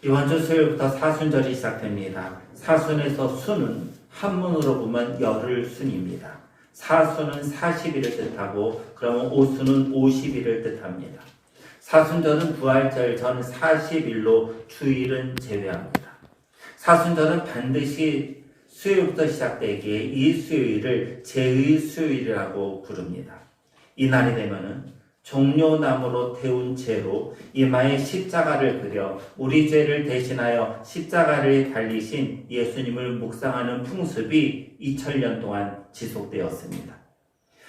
이번 주 수요일부터 사순절이 시작됩니다. 사순에서 순은 한문으로 보면 열흘 순입니다. 사순은 40일을 뜻하고 그러면 오순은 50일을 뜻합니다. 사순절은 부활절 전 40일로 주일은 제외합니다. 사순절은 반드시 수요일부터 시작되기에 이 수요일을 제의 수요일이라고 부릅니다. 이날이 되면은 종려나무로 태운 재로 이마에 십자가를 그려 우리 죄를 대신하여 십자가를 달리신 예수님을 묵상하는 풍습이 2000년 동안 지속되었습니다.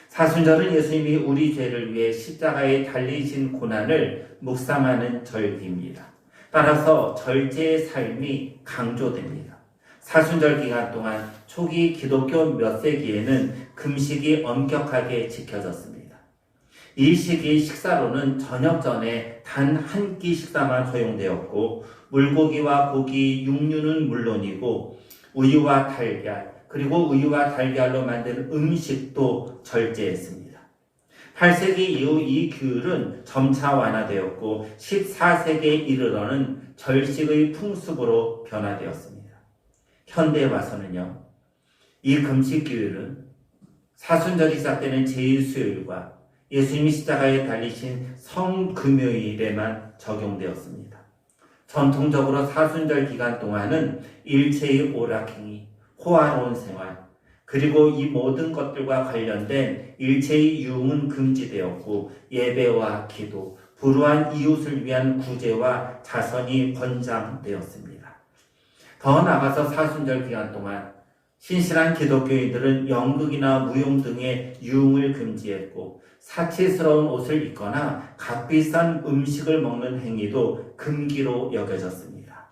사순절은 예수님이 우리 죄를 위해 십자가에 달리신 고난을 묵상하는 절기입니다. 따라서 절제의 삶이 강조됩니다. 사순절 기간 동안 초기 기독교 몇 세기에는 금식이 엄격하게 지켜졌습니다. 이 시기 식사로는 저녁 전에 단 한 끼 식사만 허용되었고 물고기와 고기, 육류는 물론이고 우유와 달걀, 그리고 우유와 달걀로 만든 음식도 절제했습니다. 8세기 이후 이 규율은 점차 완화되었고 14세기에 이르러는 절식의 풍습으로 변화되었습니다. 현대에 와서는요, 이 금식 규율은 사순절이 시작되는 제1수요일과 예수님이 십자가에 달리신 성금요일에만 적용되었습니다. 전통적으로 사순절 기간 동안은 일체의 오락행위, 호화로운 생활, 그리고 이 모든 것들과 관련된 일체의 유흥은 금지되었고 예배와 기도, 불우한 이웃을 위한 구제와 자선이 권장되었습니다. 더 나아가서 사순절 기간 동안 신실한 기독교인들은 연극이나 무용 등의 유흥을 금지했고 사치스러운 옷을 입거나 값비싼 음식을 먹는 행위도 금기로 여겨졌습니다.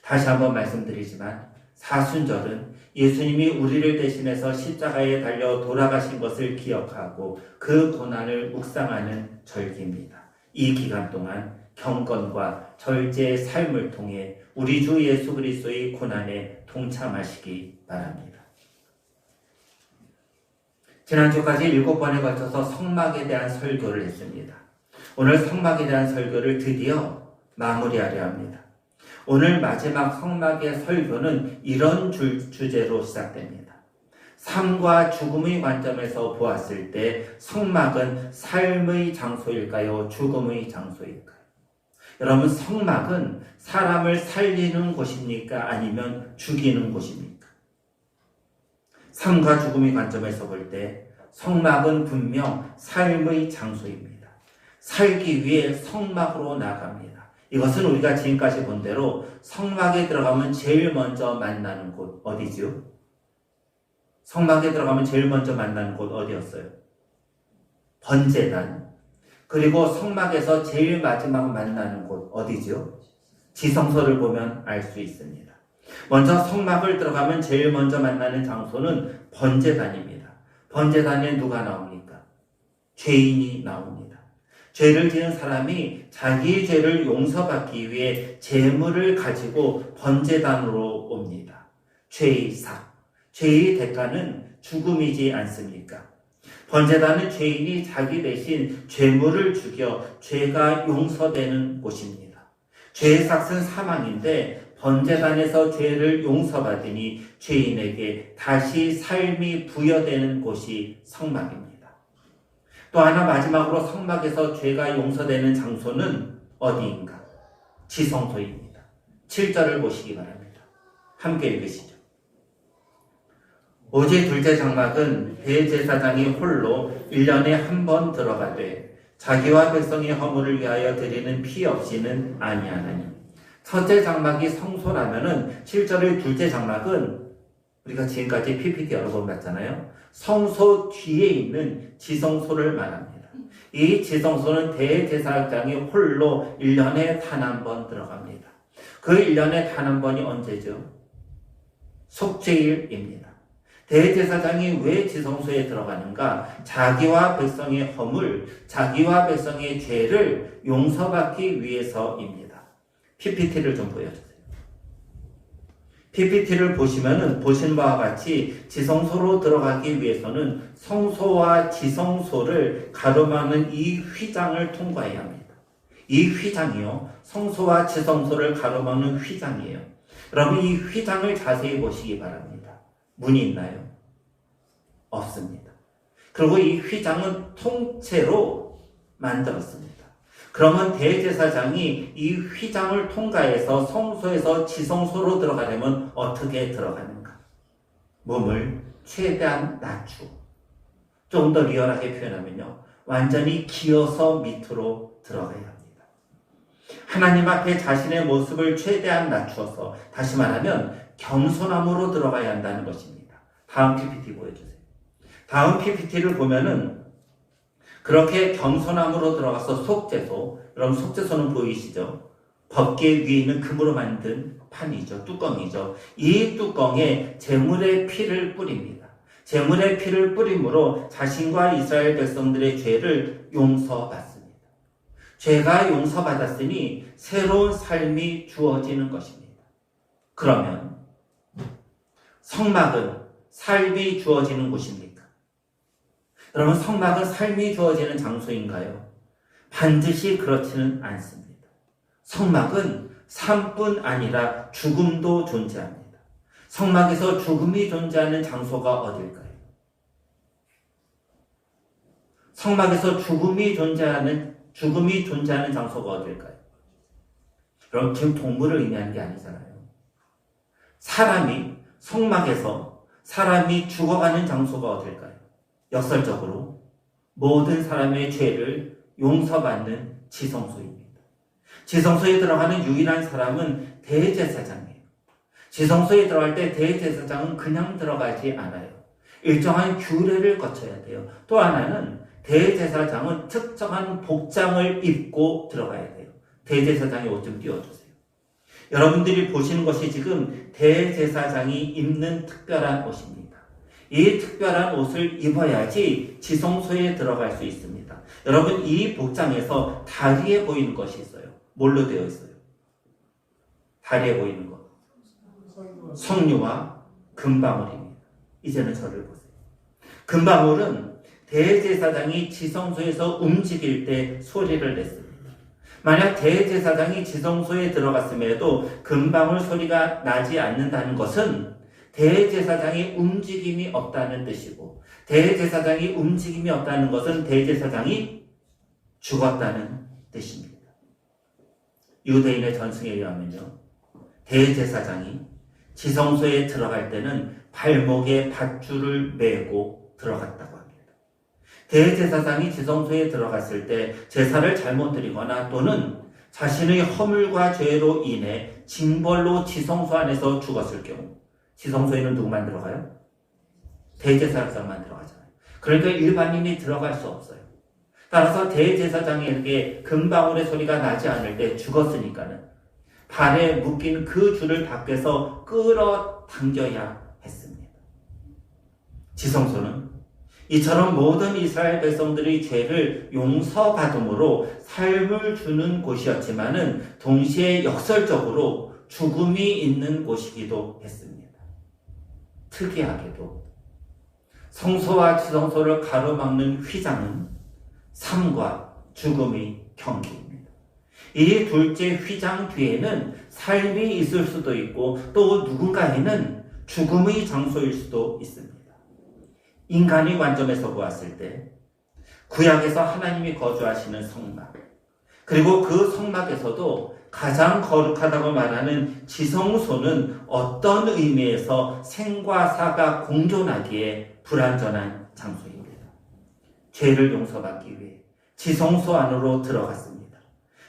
다시 한번 말씀드리지만 사순절은 예수님이 우리를 대신해서 십자가에 달려 돌아가신 것을 기억하고 그 고난을 묵상하는 절기입니다. 이 기간 동안 경건과 절제의 삶을 통해 우리 주 예수 그리스도의 고난에 동참하시기 바랍니다. 지난주까지 7번에 걸쳐서 성막에 대한 설교를 했습니다. 오늘 성막에 대한 설교를 드디어 마무리하려 합니다. 오늘 마지막 성막의 설교는 이런 주제로 시작됩니다. 삶과 죽음의 관점에서 보았을 때 성막은 삶의 장소일까요? 죽음의 장소일까요? 여러분, 성막은 사람을 살리는 곳입니까? 아니면 죽이는 곳입니까? 삶과 죽음의 관점에서 볼 때 성막은 분명 삶의 장소입니다. 살기 위해 성막으로 나갑니다. 이것은 우리가 지금까지 본 대로 성막에 들어가면 제일 먼저 만나는 곳 어디죠? 성막에 들어가면 제일 먼저 만나는 곳 어디였어요? 번제단. 그리고 성막에서 제일 마지막 만나는 곳 어디죠? 지성소를 보면 알 수 있습니다. 먼저 성막을 들어가면 제일 먼저 만나는 장소는 번제단입니다. 번제단에 누가 나옵니까? 죄인이 나옵니다. 죄를 지은 사람이 자기의 죄를 용서받기 위해 제물을 가지고 번제단으로 옵니다. 죄의 삭, 죄의 대가는 죽음이지 않습니까? 번제단은 죄인이 자기 대신 죄물을 죽여 죄가 용서되는 곳입니다. 죄의 삭은 사망인데 번제단에서 죄를 용서받으니 죄인에게 다시 삶이 부여되는 곳이 성막입니다. 또 하나 마지막으로 성막에서 죄가 용서되는 장소는 어디인가? 지성소입니다. 7절을 보시기 바랍니다. 함께 읽으시죠. 오직 둘째 장막은 대제사장이 홀로 1년에 한 번 들어가되 자기와 백성의 허물을 위하여 드리는 피 없이는 아니하나니. 첫째 장막이 성소라면은 7절의 둘째 장막은 우리가 지금까지 PPT 여러 번 봤잖아요. 성소 뒤에 있는 지성소를 말합니다. 이 지성소는 대제사장이 홀로 1년에 단 한 번 들어갑니다. 그 1년에 단 한 번이 언제죠? 속죄일입니다. 대제사장이 왜 지성소에 들어가는가? 자기와 백성의 허물, 자기와 백성의 죄를 용서받기 위해서입니다. PPT를 좀 보여주세요. PPT를 보시면은 보신 바와 같이 지성소로 들어가기 위해서는 성소와 지성소를 가로막는 이 휘장을 통과해야 합니다. 이 휘장이요, 성소와 지성소를 가로막는 휘장이에요. 여러분, 이 휘장을 자세히 보시기 바랍니다. 문이 있나요? 없습니다. 그리고 이 휘장은 통째로 만들었습니다. 그러면 대제사장이 이 휘장을 통과해서 성소에서 지성소로 들어가려면 어떻게 들어가는가? 몸을 최대한 낮추고, 좀 더 리얼하게 표현하면요, 완전히 기어서 밑으로 들어가야 합니다. 하나님 앞에 자신의 모습을 최대한 낮추어서, 다시 말하면 겸손함으로 들어가야 한다는 것입니다. 다음 PPT 보여주세요. 다음 PPT를 보면은 그렇게 겸손함으로 들어가서 속죄소, 여러분 속죄소는 보이시죠? 법궤 위에 있는 금으로 만든 판이죠. 뚜껑이죠. 이 뚜껑에 제물의 피를 뿌립니다. 제물의 피를 뿌림으로 자신과 이스라엘 백성들의 죄를 용서받습니다. 죄가 용서받았으니 새로운 삶이 주어지는 것입니다. 그러면 성막은 삶이 주어지는 곳입니까? 여러분, 성막은 삶이 주어지는 장소인가요? 반드시 그렇지는 않습니다. 성막은 삶뿐 아니라 죽음도 존재합니다. 성막에서 죽음이 존재하는 장소가 어딜까요? 성막에서 죽음이 존재하는 장소가 어딜까요? 여러분, 지금 동물을 의미하는 게 아니잖아요. 성막에서 사람이 죽어가는 장소가 어딜까요? 역설적으로 모든 사람의 죄를 용서받는 지성소입니다. 지성소에 들어가는 유일한 사람은 대제사장이에요. 지성소에 들어갈 때 대제사장은 그냥 들어가지 않아요. 일정한 규례를 거쳐야 돼요. 또 하나는 대제사장은 특정한 복장을 입고 들어가야 돼요. 대제사장의 옷 좀 띄워주세요. 여러분들이 보시는 것이 지금 대제사장이 입는 특별한 옷입니다. 이 특별한 옷을 입어야지 지성소에 들어갈 수 있습니다. 여러분, 이 복장에서 다리에 보이는 것이 있어요. 뭘로 되어 있어요? 다리에 보이는 것. 석류와 금방울입니다. 이제는 저를 보세요. 금방울은 대제사장이 지성소에서 움직일 때 소리를 냈습니다. 만약 대제사장이 지성소에 들어갔음에도 금방울 소리가 나지 않는다는 것은 대제사장이 움직임이 없다는 뜻이고, 대제사장이 움직임이 없다는 것은 대제사장이 죽었다는 뜻입니다. 유대인의 전승에 의하면요, 대제사장이 지성소에 들어갈 때는 발목에 밧줄을 메고 들어갔다고 합니다. 대제사장이 지성소에 들어갔을 때 제사를 잘못 드리거나 또는 자신의 허물과 죄로 인해 징벌로 지성소 안에서 죽었을 경우, 지성소에는 누구만 들어가요? 대제사장만 들어가잖아요. 그러니까 일반인이 들어갈 수 없어요. 따라서 대제사장에게 금방울의 소리가 나지 않을 때 죽었으니까는 발에 묶인 그 줄을 밖에서 끌어당겨야 했습니다. 지성소는 이처럼 모든 이스라엘 백성들의 죄를 용서받음으로 삶을 주는 곳이었지만은 동시에 역설적으로 죽음이 있는 곳이기도 했습니다. 특이하게도 성소와 지성소를 가로막는 휘장은 삶과 죽음의 경계입니다. 이 둘째 휘장 뒤에는 삶이 있을 수도 있고 또 누군가에는 죽음의 장소일 수도 있습니다. 인간의 관점에서 보았을 때 구약에서 하나님이 거주하시는 성막, 그리고 그 성막에서도 가장 거룩하다고 말하는 지성소는 어떤 의미에서 생과 사가 공존하기에 불완전한 장소입니다. 죄를 용서받기 위해 지성소 안으로 들어갔습니다.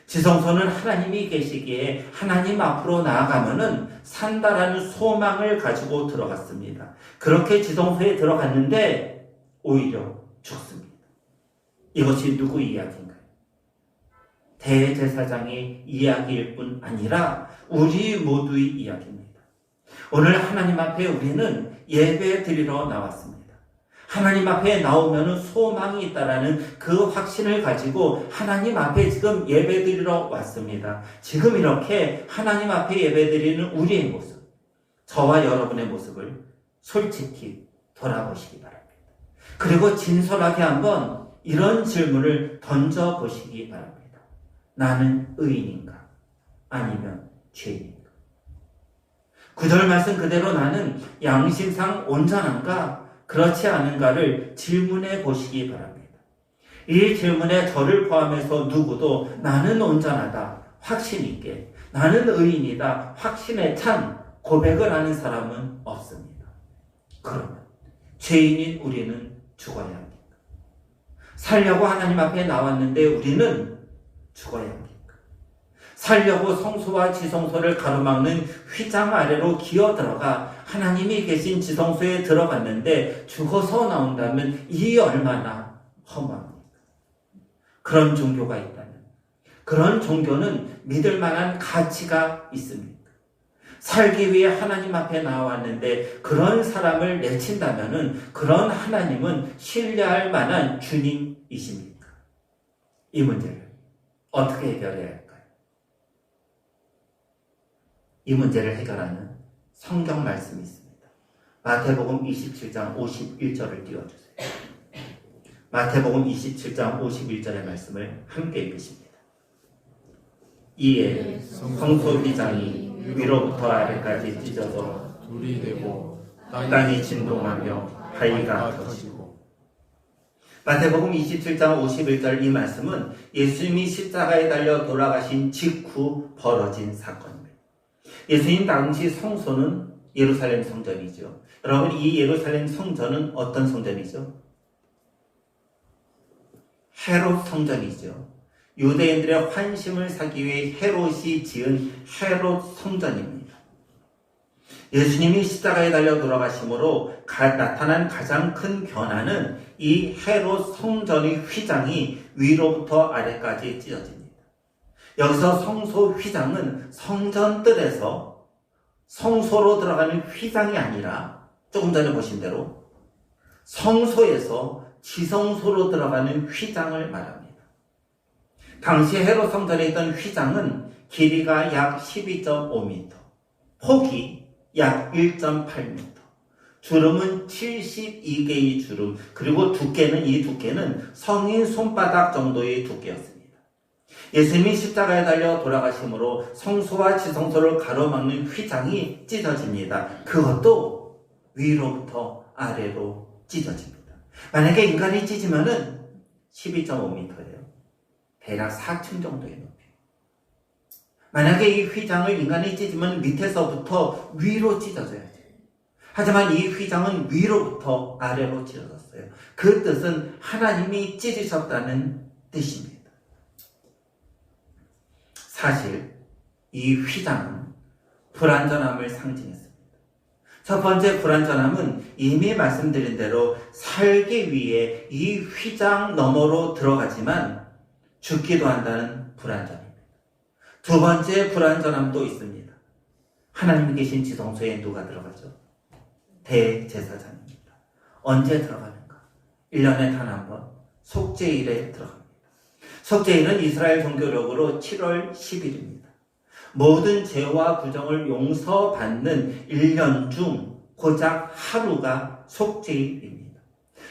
지성소는 하나님이 계시기에 하나님 앞으로 나아가면은 산다라는 소망을 가지고 들어갔습니다. 그렇게 지성소에 들어갔는데 오히려 죽습니다. 이것이 누구 이야기인가요? 대제사장의 이야기일 뿐 아니라 우리 모두의 이야기입니다. 오늘 하나님 앞에 우리는 예배 드리러 나왔습니다. 하나님 앞에 나오면 소망이 있다라는 그 확신을 가지고 하나님 앞에 지금 예배 드리러 왔습니다. 지금 이렇게 하나님 앞에 예배 드리는 우리의 모습, 저와 여러분의 모습을 솔직히 돌아보시기 바랍니다. 그리고 진솔하게 한번 이런 질문을 던져보시기 바랍니다. 나는 의인인가? 아니면 죄인인가? 9절 말씀 그대로 나는 양심상 온전한가? 그렇지 않은가를 질문해 보시기 바랍니다. 이 질문에 저를 포함해서 누구도 나는 온전하다, 확신 있게, 나는 의인이다, 확신에 찬 고백을 하는 사람은 없습니다. 그러면 죄인인 우리는 죽어야 합니까? 살려고 하나님 앞에 나왔는데 우리는 죽어야 합니까? 살려고 성소와 지성소를 가로막는 휘장 아래로 기어들어가 하나님이 계신 지성소에 들어갔는데 죽어서 나온다면 이 얼마나 허무합니까? 그런 종교가 있다면, 그런 종교는 믿을 만한 가치가 있습니까? 살기 위해 하나님 앞에 나왔는데 그런 사람을 내친다면 그런 하나님은 신뢰할 만한 주님이십니까? 이 문제를 어떻게 해결해야 할까요? 이 문제를 해결하는 성경 말씀이 있습니다. 마태복음 27장 51절을 띄워주세요. 마태복음 27장 51절의 말씀을 함께 읽으십니다. 이에 성소 휘장이 위로부터 아래까지 찢어져 둘이 되고 땅이 진동하며 바위가 터지고. 마태복음 27장 51절 이 말씀은 예수님이 십자가에 달려 돌아가신 직후 벌어진 사건입니다. 예수님 당시 성소는 예루살렘 성전이죠. 여러분, 이 예루살렘 성전은 어떤 성전이죠? 헤롯 성전이죠. 유대인들의 환심을 사기 위해 헤롯이 지은 헤롯 성전입니다. 예수님이 십자가에 달려 돌아가심으로 나타난 가장 큰 변화는 이 헤롯 성전의 휘장이 위로부터 아래까지 찢어집니다. 여기서 성소 휘장은 성전뜰에서 성소로 들어가는 휘장이 아니라 조금 전에 보신 대로 성소에서 지성소로 들어가는 휘장을 말합니다. 당시 헤롯 성전에 있던 휘장은 길이가 약 12.5m, 폭이 약 1.8m, 주름은 72개의 주름, 그리고 두께는, 이 두께는 성인 손바닥 정도의 두께였습니다. 예수님이 십자가에 달려 돌아가심으로 성소와 지성소를 가로막는 휘장이 찢어집니다. 그것도 위로부터 아래로 찢어집니다. 만약에 인간이 찢으면은 12.5m예요. 대략 4층 정도의 높이. 만약에 이 휘장을 인간이 찢으면 밑에서부터 위로 찢어져야 돼요. 하지만 이 휘장은 위로부터 아래로 찢어졌어요. 그 뜻은 하나님이 찢으셨다는 뜻입니다. 사실 이 휘장은 불완전함을 상징했습니다. 첫 번째 불완전함은 이미 말씀드린 대로 살기 위해 이 휘장 너머로 들어가지만 죽기도 한다는 불완전입니다. 두 번째 불완전함도 있습니다. 하나님이 계신 지성소에 누가 들어가죠? 대제사장입니다. 언제 들어가는가? 1년에 단 한 번 속죄일에 들어갑니다. 속죄일은 이스라엘 종교력으로 7월 10일입니다. 모든 죄와 부정을 용서받는 1년 중 고작 하루가 속죄일입니다.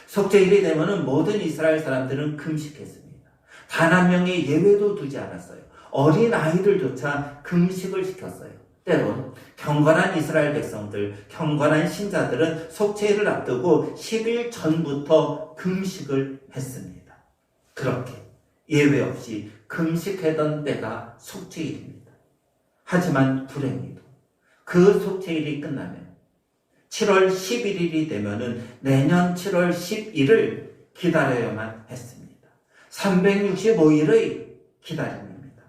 속죄일이 되면 모든 이스라엘 사람들은 금식했습니다. 단 한 명의 예외도 두지 않았어요. 어린 아이들조차 금식을 시켰어요. 때론 경건한 이스라엘 백성들, 경건한 신자들은 속죄일을 앞두고 10일 전부터 금식을 했습니다. 그렇게 예외 없이 금식하던 때가 속죄일입니다. 하지만 불행히도 그 속죄일이 끝나면 7월 11일이 되면은 내년 7월 10일을 기다려야만 했습니다. 365일의 기다림입니다.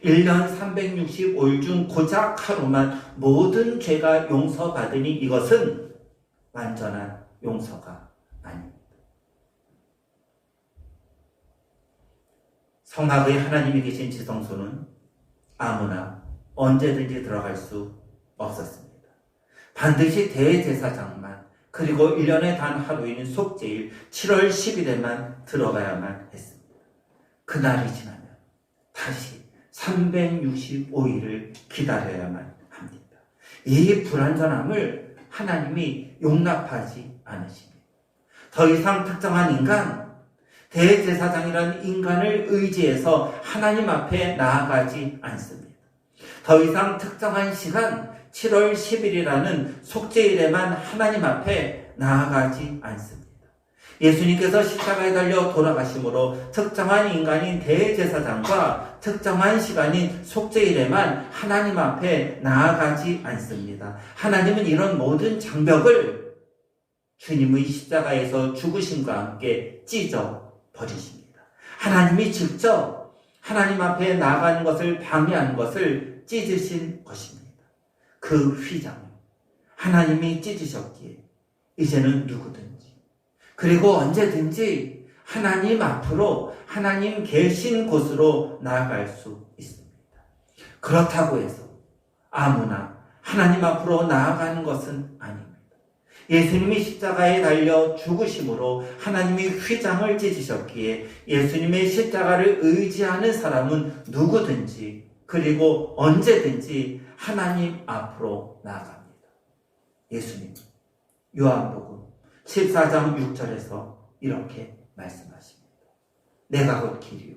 1년 365일 중 고작 하루만 모든 죄가 용서받으니 이것은 완전한 용서가 아닙니다. 성막의 하나님이 계신 지성소는 아무나 언제든지 들어갈 수 없었습니다. 반드시 대제사장만, 그리고 1년에 단 하루인 속죄일 7월 10일에만 들어가야만 했습니다. 그날이 지나면 다시 365일을 기다려야만 합니다. 이 불완전함을 하나님이 용납하지 않으십니다. 더 이상 특정한 인간, 대제사장이란 인간을 의지해서 하나님 앞에 나아가지 않습니다. 더 이상 특정한 시간 7월 10일이라는 속죄일에만 하나님 앞에 나아가지 않습니다. 예수님께서 십자가에 달려 돌아가심으로 특정한 인간인 대제사장과 특정한 시간인 속죄일에만 하나님 앞에 나아가지 않습니다. 하나님은 이런 모든 장벽을 주님의 십자가에서 죽으심과 함께 찢어 버리십니다. 하나님이 직접 하나님 앞에 나아가는 것을 방해하는 것을 찢으신 것입니다. 그 휘장을 하나님이 찢으셨기에 이제는 누구든지 그리고 언제든지 하나님 앞으로 하나님 계신 곳으로 나아갈 수 있습니다. 그렇다고 해서 아무나 하나님 앞으로 나아가는 것은 아닙니다. 예수님이 십자가에 달려 죽으심으로 하나님이 휘장을 찢으셨기에 예수님의 십자가를 의지하는 사람은 누구든지 그리고 언제든지 하나님 앞으로 나아갑니다. 예수님 요한복음 14장 6절에서 이렇게 말씀하십니다. 내가 곧 길이요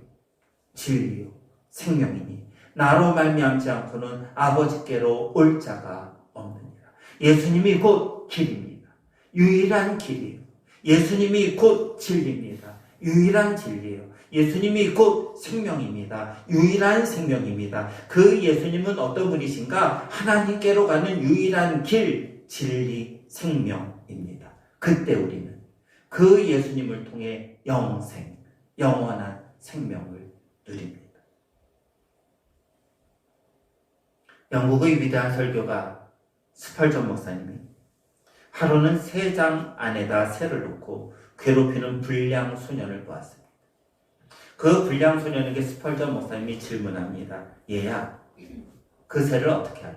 진리요 생명이니 나로 말미암지 않고는 아버지께로 올 자가 없느니라. 예수님이 곧 길입니다. 유일한 길이에요. 예수님이 곧 진리입니다. 유일한 진리예요. 예수님이 곧 생명입니다. 유일한 생명입니다. 그 예수님은 어떤 분이신가? 하나님께로 가는 유일한 길, 진리, 생명입니다. 그때 우리는 그 예수님을 통해 영생, 영원한 생명을 누립니다. 영국의 위대한 설교가 스펄전 목사님이 하루는 새 장 안에다 새를 놓고 괴롭히는 불량 소년을 보았습니다. 그 불량 소년에게 스펄전 목사님이 질문합니다. 얘야, 그 새를 어떻게 할래?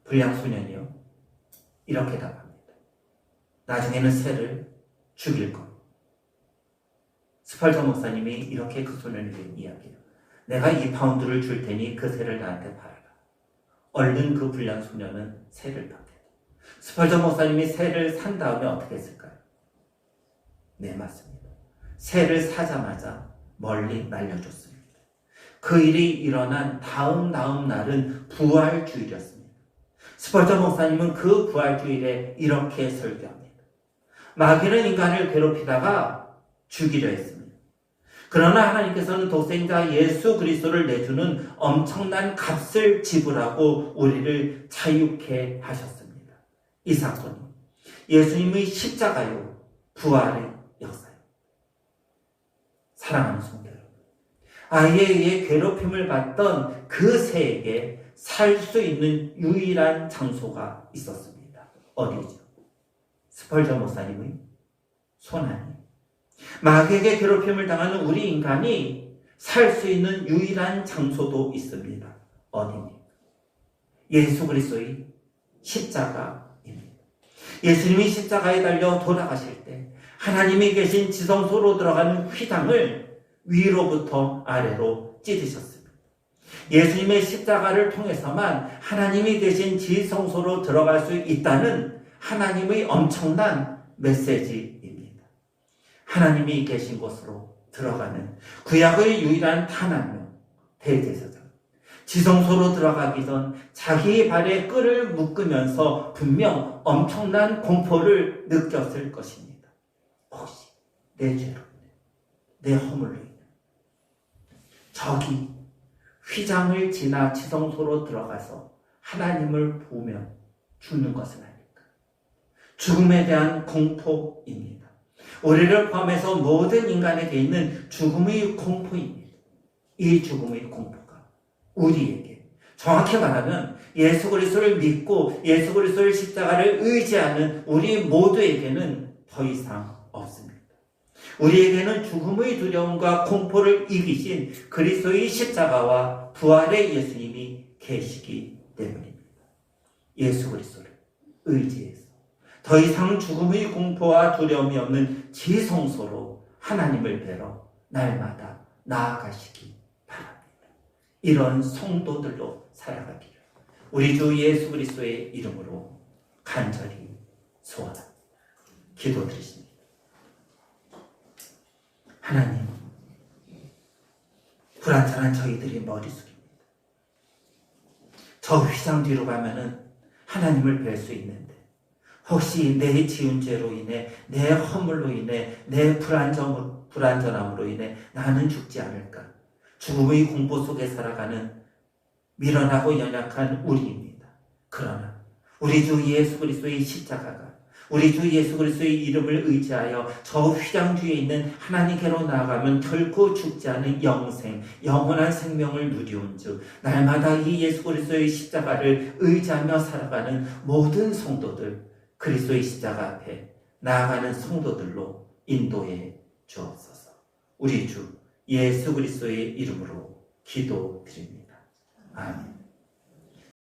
불량 소년이요? 이렇게 답합니다. 나중에는 새를 죽일 것. 스펄전 목사님이 이렇게 그 소년에게 이야기해요. 내가 2파운드를 줄 테니 그 새를 나한테 팔아라. 얼른 그 불량 소년은 새를 받게. 스펄전 목사님이 새를 산 다음에 어떻게 했을까요? 네, 맞습니다. 새를 사자마자 멀리 날려줬습니다. 그 일이 일어난 다음 날은 부활주일이었습니다. 스펄전 목사님은 그 부활주일에 이렇게 설교합니다. 마귀는 인간을 괴롭히다가 죽이려 했습니다. 그러나 하나님께서는 독생자 예수 그리스도를 내주는 엄청난 값을 지불하고 우리를 자유케 하셨습니다. 이 사건이 예수님의 십자가요, 부활의 역사예요. 사랑하는 성도 여러분, 아이에 의해 괴롭힘을 받던 그 새에게 살 수 있는 유일한 장소가 있었습니다. 어디죠? 스펄전 목사님의 손안이. 마귀에게 괴롭힘을 당하는 우리 인간이 살 수 있는 유일한 장소도 있습니다. 어디입니까? 예수 그리스도의 십자가입니다. 예수님이 십자가에 달려 돌아가실 때 하나님이 계신 지성소로 들어가는 휘장을 위로부터 아래로 찢으셨습니다. 예수님의 십자가를 통해서만 하나님이 계신 지성소로 들어갈 수 있다는 하나님의 엄청난 메시지입니다. 하나님이 계신 곳으로 들어가는 구약의 유일한 단 한 명, 대제사장. 지성소로 들어가기 전 자기 발에 끈을 묶으면서 분명 엄청난 공포를 느꼈을 것입니다. 혹시 내 죄로, 내 허물로 인해 저기 휘장을 지나 지성소로 들어가서 하나님을 보면 죽는 것은 아닐까? 죽음에 대한 공포입니다. 우리를 포함해서 모든 인간에게 있는 죽음의 공포입니다. 이 죽음의 공포가 우리에게, 정확히 말하면 예수 그리스도를 믿고 예수 그리스도의 십자가를 의지하는 우리 모두에게는 더 이상 없습니다. 우리에게는 죽음의 두려움과 공포를 이기신 그리스도의 십자가와 부활의 예수님이 계시기 때문입니다. 예수 그리스도를 의지해서 더 이상 죽음의 공포와 두려움이 없는 지성소로 하나님을 뵈러 날마다 나아가시기 바랍니다. 이런 성도들로 살아가기를 우리 주 예수 그리스도의 이름으로 간절히 소원합니다. 기도드리십니다. 하나님, 불안전한 저희들이 머리 숙입니다. 저 휘장 뒤로 가면은 하나님을 뵐 수 있는데 혹시 내 지은 죄로 인해, 내 허물로 인해, 내 불안전함으로 인해 나는 죽지 않을까? 죽음의 공포 속에 살아가는 미련하고 연약한 우리입니다. 그러나 우리 주 예수 그리스도의 십자가가, 우리 주 예수 그리스도의 이름을 의지하여 저 휘장 뒤에 있는 하나님께로 나아가면 결코 죽지 않은 영생, 영원한 생명을 누리온 즉 날마다 이 예수 그리스도의 십자가를 의지하며 살아가는 모든 성도들, 그리스도의 십자가 앞에 나아가는 성도들로 인도해 주옵소서. 우리 주 예수 그리스도의 이름으로 기도드립니다. 아멘.